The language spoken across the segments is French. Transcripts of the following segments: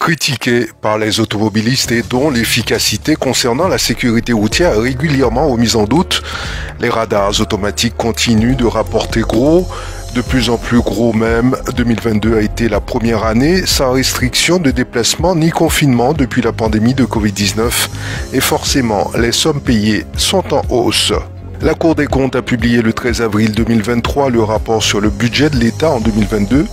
Critiqué par les automobilistes et dont l'efficacité concernant la sécurité routière est régulièrement remise en doute, les radars automatiques continuent de rapporter gros, de plus en plus gros même. 2022 a été la première année sans restriction de déplacement ni confinement depuis la pandémie de Covid-19 et forcément les sommes payées sont en hausse. La Cour des comptes a publié le 13 avril 2023 le rapport sur le budget de l'État en 2022.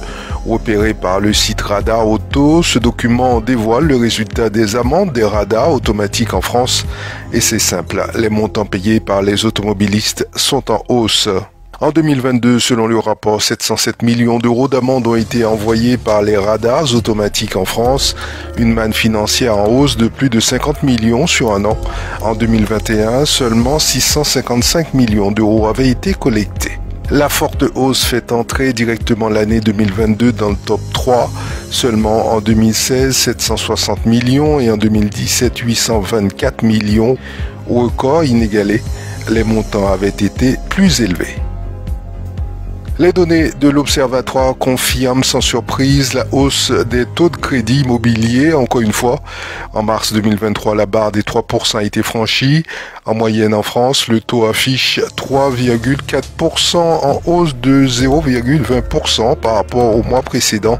Repéré par le site Radar Auto, ce document dévoile le résultat des amendes des radars automatiques en France. Et c'est simple, les montants payés par les automobilistes sont en hausse. En 2022, selon le rapport, 707 millions d'euros d'amendes ont été envoyés par les radars automatiques en France, une manne financière en hausse de plus de 50 millions sur un an. En 2021, seulement 655 millions d'euros avaient été collectés. La forte hausse fait entrer directement l'année 2022 dans le top 3. Seulement en 2016, 760 millions et en 2017, 824 millions. Record inégalé, les montants avaient été plus élevés. Les données de l'Observatoire confirment sans surprise la hausse des taux de crédit immobilier. Encore une fois, en mars 2023, la barre des 3% a été franchie. En moyenne en France, le taux affiche 3,4% en hausse de 0,20% par rapport au mois précédent,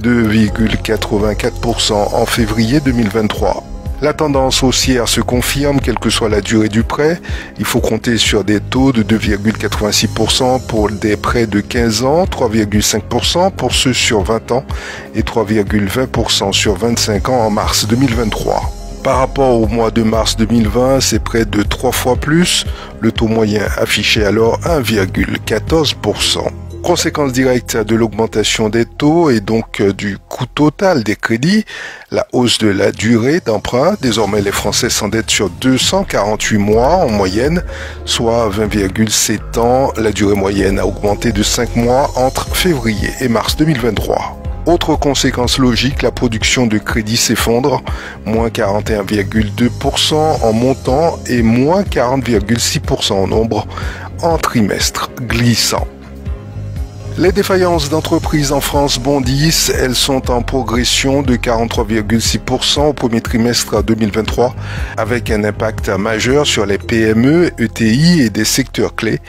2,84% en février 2023. La tendance haussière se confirme quelle que soit la durée du prêt. Il faut compter sur des taux de 2,86% pour des prêts de 15 ans, 3,5% pour ceux sur 20 ans et 3,20% sur 25 ans en mars 2023. Par rapport au mois de mars 2020, c'est près de 3 fois plus. Le taux moyen affichait alors 1,14%. Conséquence directe de l'augmentation des taux et donc du coût total des crédits, la hausse de la durée d'emprunt. Désormais, les Français s'endettent sur 248 mois en moyenne, soit 20,7 ans. La durée moyenne a augmenté de 5 mois entre février et mars 2023. Autre conséquence logique, la production de crédit s'effondre, moins 41,2% en montant et moins 40,6% en nombre en trimestre glissant. Les défaillances d'entreprises en France bondissent, elles sont en progression de 43,6% au premier trimestre 2023, avec un impact majeur sur les PME, ETI et des secteurs clés.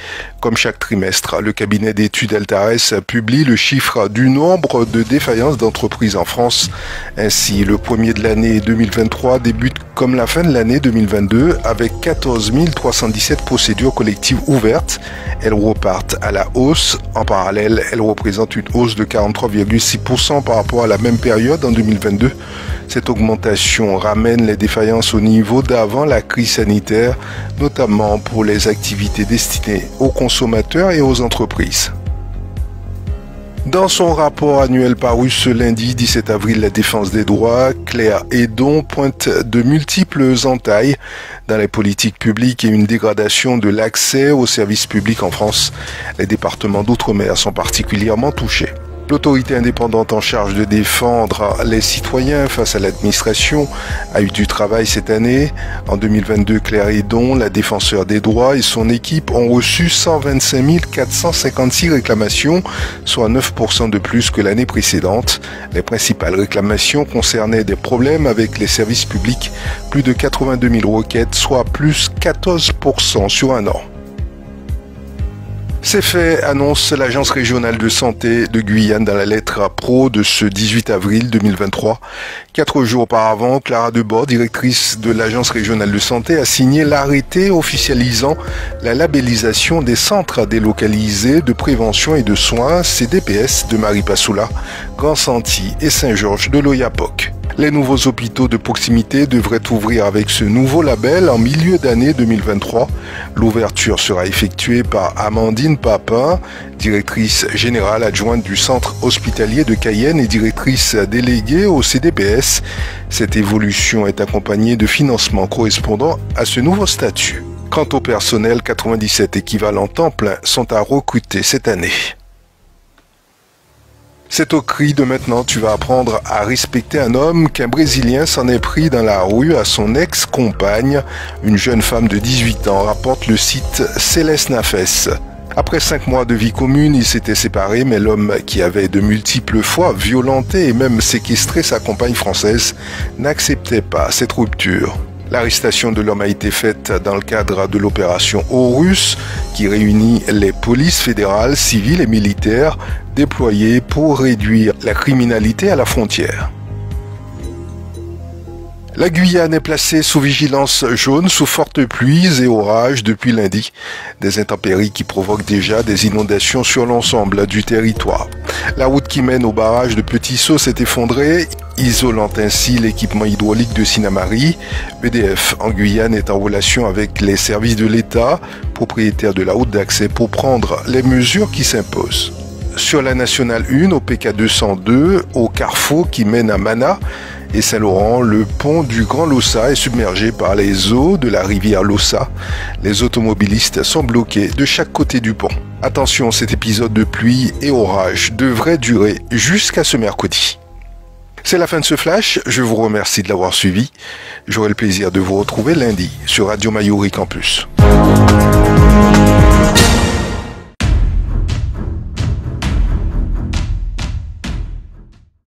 Comme chaque trimestre, le cabinet d'études Altares publie le chiffre du nombre de défaillances d'entreprises en France. Ainsi, le premier de l'année 2023 débute comme la fin de l'année 2022 avec 14 317 procédures collectives ouvertes. Elles repartent à la hausse. En parallèle, elles représentent une hausse de 43,6% par rapport à la même période en 2022. Cette augmentation ramène les défaillances au niveau d'avant la crise sanitaire, notamment pour les activités destinées aux consommateurs et aux entreprises. Dans son rapport annuel paru ce lundi 17 avril, la défense des droits, Claire Hédon pointe de multiples entailles dans les politiques publiques et une dégradation de l'accès aux services publics en France. Les départements d'outre-mer sont particulièrement touchés. L'autorité indépendante en charge de défendre les citoyens face à l'administration a eu du travail cette année. En 2022, Claire Hédon, la défenseure des droits et son équipe ont reçu 125 456 réclamations, soit 9% de plus que l'année précédente. Les principales réclamations concernaient des problèmes avec les services publics, plus de 82 000 requêtes, soit plus 14% sur un an. C'est fait, annonce l'Agence régionale de santé de Guyane dans la lettre pro de ce 18 avril 2023. 4 jours auparavant, Clara Debord, directrice de l'Agence régionale de santé, a signé l'arrêté officialisant la labellisation des centres délocalisés de prévention et de soins CDPS de Maripasoula, Grand-Santi et Saint-Georges de l'Oyapock. Les nouveaux hôpitaux de proximité devraient ouvrir avec ce nouveau label en milieu d'année 2023. L'ouverture sera effectuée par Amandine Papin, directrice générale adjointe du centre hospitalier de Cayenne et directrice déléguée au CDPS. Cette évolution est accompagnée de financements correspondant à ce nouveau statut. Quant au personnel, 97 équivalents temps plein sont à recruter cette année. C'est au cri de maintenant tu vas apprendre à respecter un homme qu'un Brésilien s'en est pris dans la rue à son ex-compagne. Une jeune femme de 18 ans, rapporte le site Céleste Nafes. Après 5 mois de vie commune, ils s'étaient séparés, mais l'homme qui avait de multiples fois violenté et même séquestré sa compagne française n'acceptait pas cette rupture. L'arrestation de l'homme a été faite dans le cadre de l'opération Horus, qui réunit les polices fédérales, civiles et militaires déployées pour réduire la criminalité à la frontière. La Guyane est placée sous vigilance jaune sous fortes pluies et orages depuis lundi. Des intempéries qui provoquent déjà des inondations sur l'ensemble du territoire. La route qui mène au barrage de Petit Saut s'est effondrée, isolant ainsi l'équipement hydraulique de Sinamari. EDF en Guyane est en relation avec les services de l'État, propriétaires de la route d'accès, pour prendre les mesures qui s'imposent. Sur la nationale 1, au PK 202, au carrefour qui mène à Mana et Saint-Laurent, le pont du Grand Lossa est submergé par les eaux de la rivière Lossa. Les automobilistes sont bloqués de chaque côté du pont. Attention, cet épisode de pluie et orage devrait durer jusqu'à ce mercredi. C'est la fin de ce flash, je vous remercie de l'avoir suivi. J'aurai le plaisir de vous retrouver lundi sur Radio Mayuri Campus.